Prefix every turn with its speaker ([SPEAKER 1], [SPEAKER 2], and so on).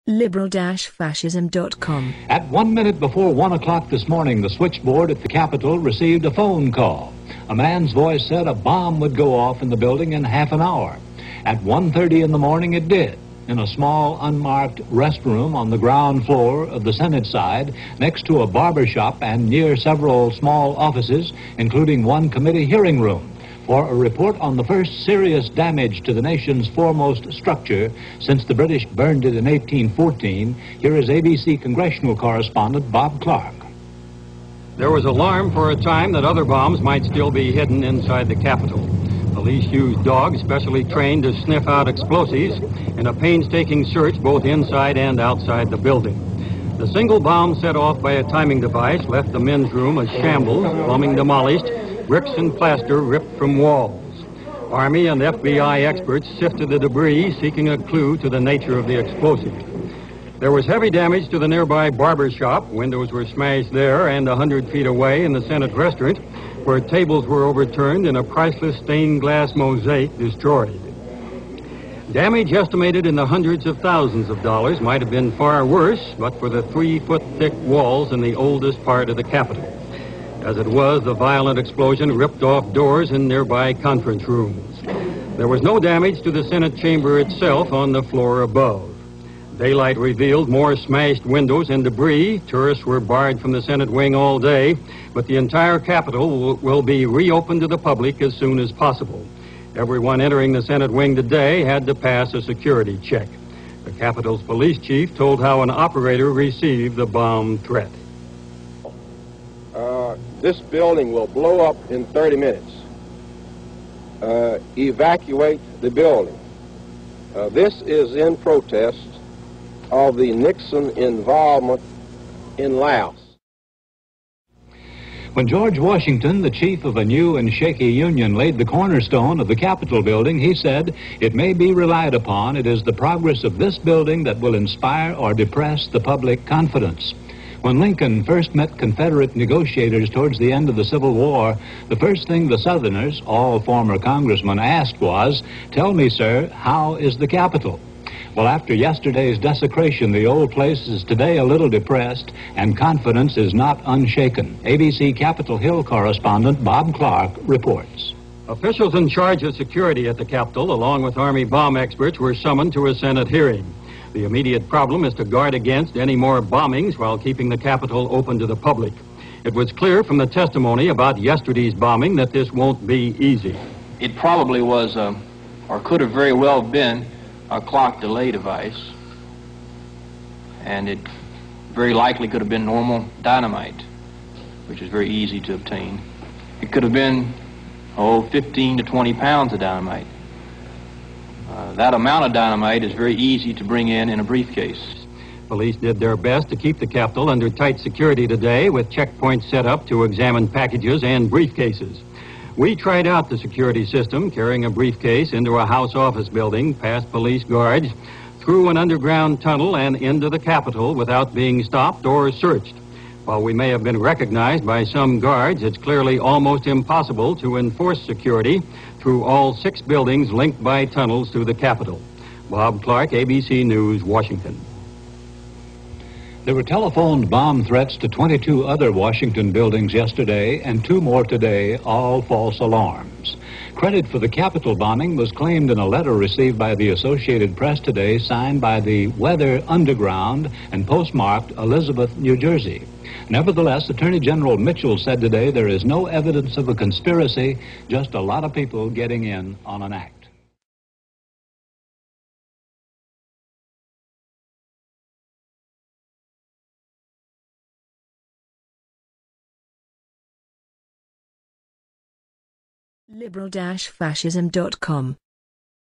[SPEAKER 1] liberal-fascism.com.
[SPEAKER 2] At 1 minute before 1 o'clock this morning, the switchboard at the Capitol received a phone call. A man's voice said a bomb would go off in the building in half an hour. At 1:30 in the morning, it did, in a small, unmarked restroom on the ground floor of the Senate side, next to a barber shop and near several small offices, including one committee hearing room. For a report on the first serious damage to the nation's foremost structure since the British burned it in 1814, here is ABC congressional correspondent Bob Clark.
[SPEAKER 3] There was alarm for a time that other bombs might still be hidden inside the Capitol. Police used dogs specially trained to sniff out explosives in a painstaking search both inside and outside the building. The single bomb set off by a timing device left the men's room a shambles, plumbing demolished, bricks and plaster ripped from walls. Army and FBI experts sifted the debris, seeking a clue to the nature of the explosive. There was heavy damage to the nearby barber shop. Windows were smashed there, and 100 feet away in the Senate restaurant, where tables were overturned and a priceless stained glass mosaic destroyed. Damage estimated in the hundreds of thousands of dollars might have been far worse, but for the 3-foot-thick walls in the oldest part of the Capitol. As it was, the violent explosion ripped off doors in nearby conference rooms. There was no damage to the Senate chamber itself on the floor above. Daylight revealed more smashed windows and debris. Tourists were barred from the Senate wing all day, but the entire Capitol will be reopened to the public as soon as possible. Everyone entering the Senate wing today had to pass a security check. The Capitol's police chief told how an operator received the bomb threat.
[SPEAKER 4] This building will blow up in 30 minutes. Evacuate the building. This is in protest of the Nixon involvement in Laos.
[SPEAKER 2] When George Washington, the chief of a new and shaky union, laid the cornerstone of the Capitol building, he said, "It may be relied upon, it is the progress of this building that will inspire or depress the public confidence." When Lincoln first met Confederate negotiators towards the end of the Civil War, the first thing the Southerners, all former congressmen, asked was, "Tell me, sir, how is the Capitol?" Well, after yesterday's desecration, the old place is today a little depressed, and confidence is not unshaken. ABC Capitol Hill correspondent Bob Clark reports.
[SPEAKER 3] Officials in charge of security at the Capitol, along with Army bomb experts, were summoned to a Senate hearing. The immediate problem is to guard against any more bombings while keeping the Capitol open to the public. It was clear from the testimony about yesterday's bombing that this won't be easy.
[SPEAKER 5] It probably was, or could have very well been, a clock delay device. And it very likely could have been normal dynamite, which is very easy to obtain. It could have been, 15 to 20 pounds of dynamite. That amount of dynamite is very easy to bring in a briefcase.
[SPEAKER 3] Police did their best to keep the Capitol under tight security today, with checkpoints set up to examine packages and briefcases. We tried out the security system, carrying a briefcase into a House office building, past police guards, through an underground tunnel and into the Capitol without being stopped or searched. While we may have been recognized by some guards, it's clearly almost impossible to enforce security through all 6 buildings linked by tunnels to the Capitol. Bob Clark, ABC News, Washington.
[SPEAKER 2] There were telephoned bomb threats to 22 other Washington buildings yesterday and 2 more today, all false alarms. Credit for the Capitol bombing was claimed in a letter received by the Associated Press today, signed by the Weather Underground and postmarked Elizabeth, New Jersey. Nevertheless, Attorney General Mitchell said today there is no evidence of a conspiracy, just a lot of people getting in on an act.
[SPEAKER 1] liberal-fascism.com